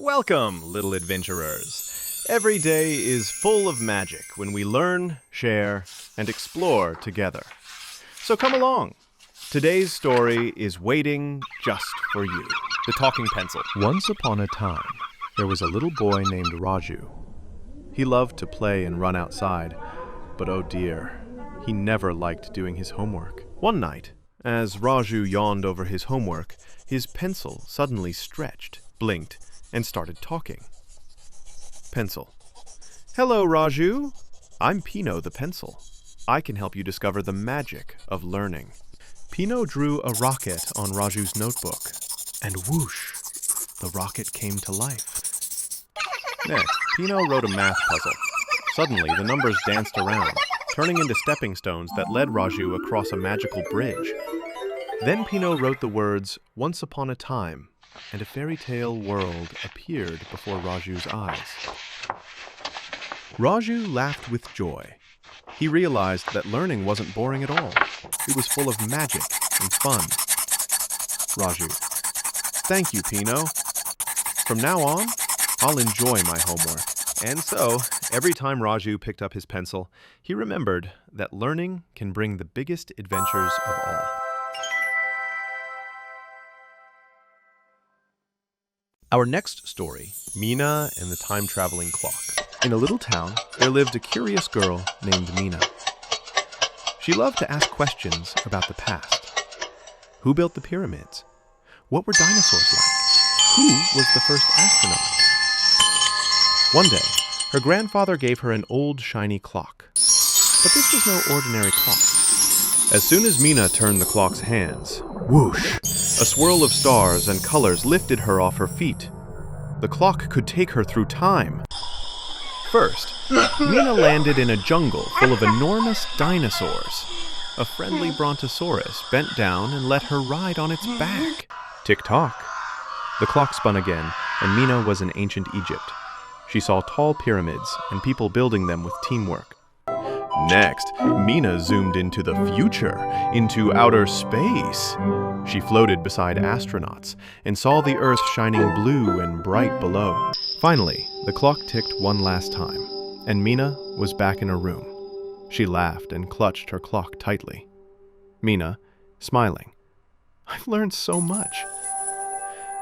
Welcome, little adventurers. Every day is full of magic when we learn, share, and explore together. So come along. Today's story is waiting just for you. The Talking Pencil. Once upon a time, there was a little boy named Raju. He loved to play and run outside, but oh dear, he never liked doing his homework. One night, as Raju yawned over his homework, his pencil suddenly stretched, blinked, and started talking. Pencil. Hello, Raju. I'm Pino the pencil. I can help you discover the magic of learning. Pino drew a rocket on Raju's notebook, and whoosh, the rocket came to life. Next, Pino wrote a math puzzle. Suddenly, the numbers danced around, turning into stepping stones that led Raju across a magical bridge. Then Pino wrote the words, "Once upon a time," and a fairy tale world appeared before Raju's eyes. Raju laughed with joy. He realized that learning wasn't boring at all. It was full of magic and fun. Raju. Thank you, Pino. From now on, I'll enjoy my homework. And so, every time Raju picked up his pencil, he remembered that learning can bring the biggest adventures of all. Our next story, Mina and the Time-Traveling Clock. In a little town, there lived a curious girl named Mina. She loved to ask questions about the past. Who built the pyramids? What were dinosaurs like? Who was the first astronaut? One day, her grandfather gave her an old, shiny clock. But this was no ordinary clock. As soon as Mina turned the clock's hands, whoosh, a swirl of stars and colors lifted her off her feet. The clock could take her through time. First, Mina landed in a jungle full of enormous dinosaurs. A friendly brontosaurus bent down and let her ride on its back. Tick-tock. The clock spun again, and Mina was in ancient Egypt. She saw tall pyramids and people building them with teamwork. Next, Mina zoomed into the future, into outer space. She floated beside astronauts and saw the Earth shining blue and bright below. Finally, the clock ticked one last time, and Mina was back in her room. She laughed and clutched her clock tightly. Mina, smiling. I've learned so much.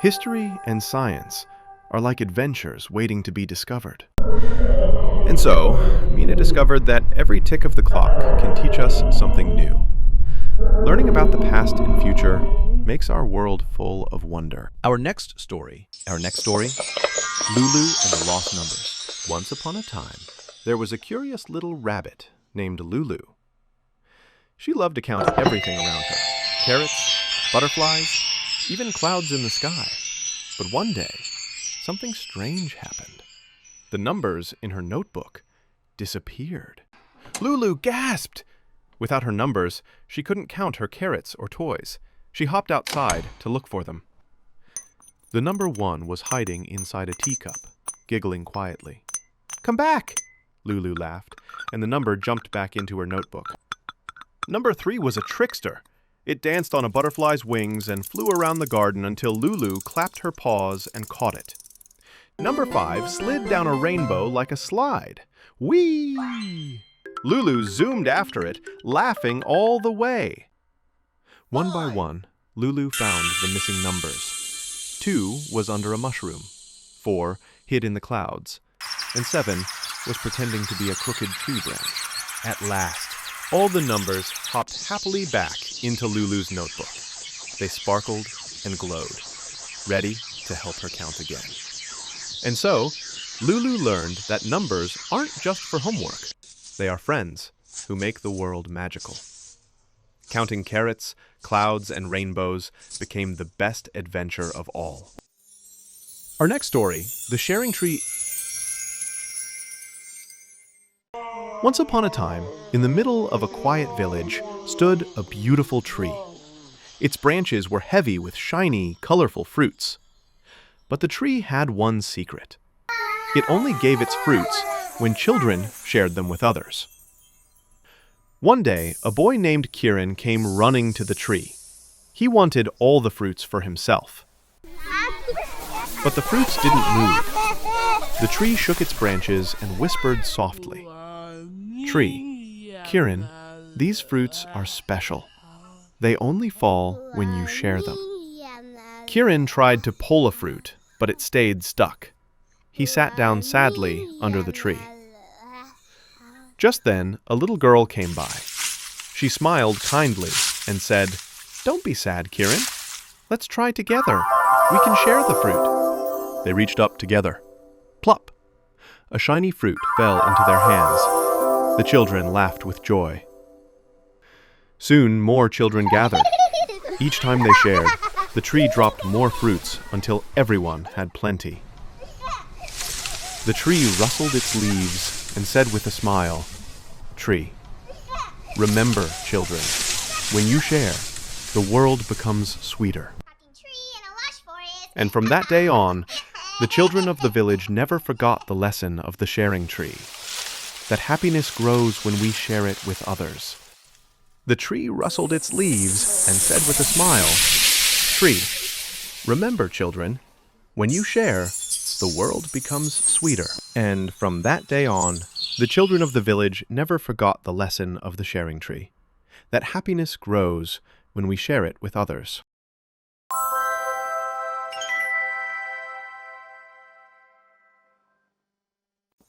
History and science are like adventures waiting to be discovered. And so, Mina discovered that every tick of the clock can teach us something new. Learning about the past and future makes our world full of wonder. Our next story, Lulu and the Lost Numbers. Once upon a time, there was a curious little rabbit named Lulu. She loved to count everything around her. Carrots, butterflies, even clouds in the sky. But one day, something strange happened. The numbers in her notebook disappeared. Lulu gasped! Without her numbers, she couldn't count her carrots or toys. She hopped outside to look for them. The number 1 was hiding inside a teacup, giggling quietly. Come back! Lulu laughed, and the number jumped back into her notebook. Number 3 was a trickster. It danced on a butterfly's wings and flew around the garden until Lulu clapped her paws and caught it. Number 5 slid down a rainbow like a slide. Whee! Lulu zoomed after it, laughing all the way. One by one, Lulu found the missing numbers. 2 was under a mushroom. 4 hid in the clouds. And 7 was pretending to be a crooked tree branch. At last, all the numbers hopped happily back into Lulu's notebook. They sparkled and glowed, ready to help her count again. And so, Lulu learned that numbers aren't just for homework. They are friends who make the world magical. Counting carrots, clouds, and rainbows became the best adventure of all. Our next story, The Sharing Tree. Once upon a time, in the middle of a quiet village, stood a beautiful tree. Its branches were heavy with shiny, colorful fruits. But the tree had one secret. It only gave its fruits when children shared them with others. One day, a boy named Kieran came running to the tree. He wanted all the fruits for himself. But the fruits didn't move. The tree shook its branches and whispered softly. Tree, Kiran, these fruits are special. They only fall when you share them. Kiran tried to pull a fruit, but it stayed stuck. He sat down sadly under the tree. Just then, a little girl came by. She smiled kindly and said, "Don't be sad, Kiran. Let's try together. We can share the fruit." They reached up together. Plop! A shiny fruit fell into their hands. The children laughed with joy. Soon more children gathered. Each time they shared, the tree dropped more fruits until everyone had plenty. The tree rustled its leaves and said with a smile, "Tree, remember, children, when you share, the world becomes sweeter." And from that day on, the children of the village never forgot the lesson of the sharing tree, that happiness grows when we share it with others. The tree rustled its leaves and said with a smile, "Tree, remember, children, when you share, the world becomes sweeter." And from that day on, the children of the village never forgot the lesson of the sharing tree, that happiness grows when we share it with others.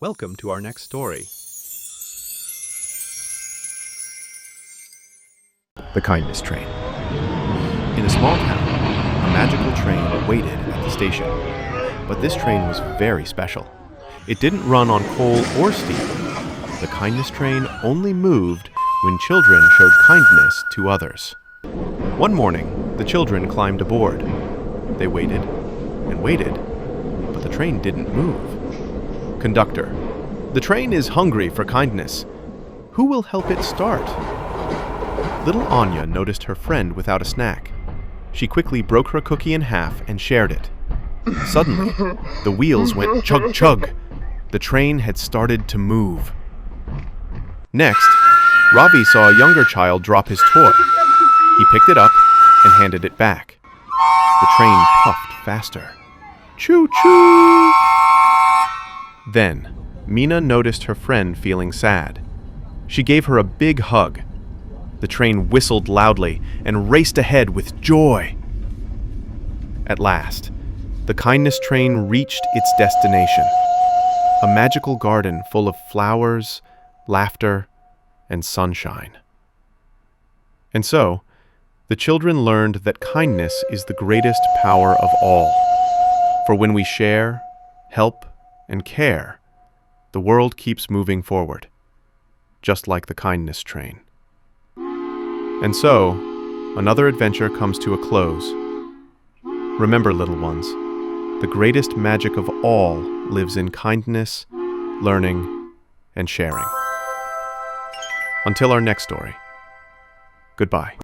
Welcome to our next story. The Kindness Train. In a small town, a magical train waited at the station. But this train was very special. It didn't run on coal or steam. The Kindness Train only moved when children showed kindness to others. One morning, the children climbed aboard. They waited and waited, but the train didn't move. "Conductor, the train is hungry for kindness. Who will help it start?" Little Anya noticed her friend without a snack. She quickly broke her cookie in half and shared it. Suddenly, the wheels went chug-chug. The train had started to move. Next, Ravi saw a younger child drop his toy. He picked it up and handed it back. The train puffed faster. Choo-choo! Then, Mina noticed her friend feeling sad. She gave her a big hug. The train whistled loudly and raced ahead with joy. At last, the Kindness Train reached its destination, a magical garden full of flowers, laughter, and sunshine. And so, the children learned that kindness is the greatest power of all. For when we share, help, and care, the world keeps moving forward, just like the Kindness Train. And so, another adventure comes to a close. Remember, little ones, the greatest magic of all lives in kindness, learning, and sharing. Until our next story, goodbye.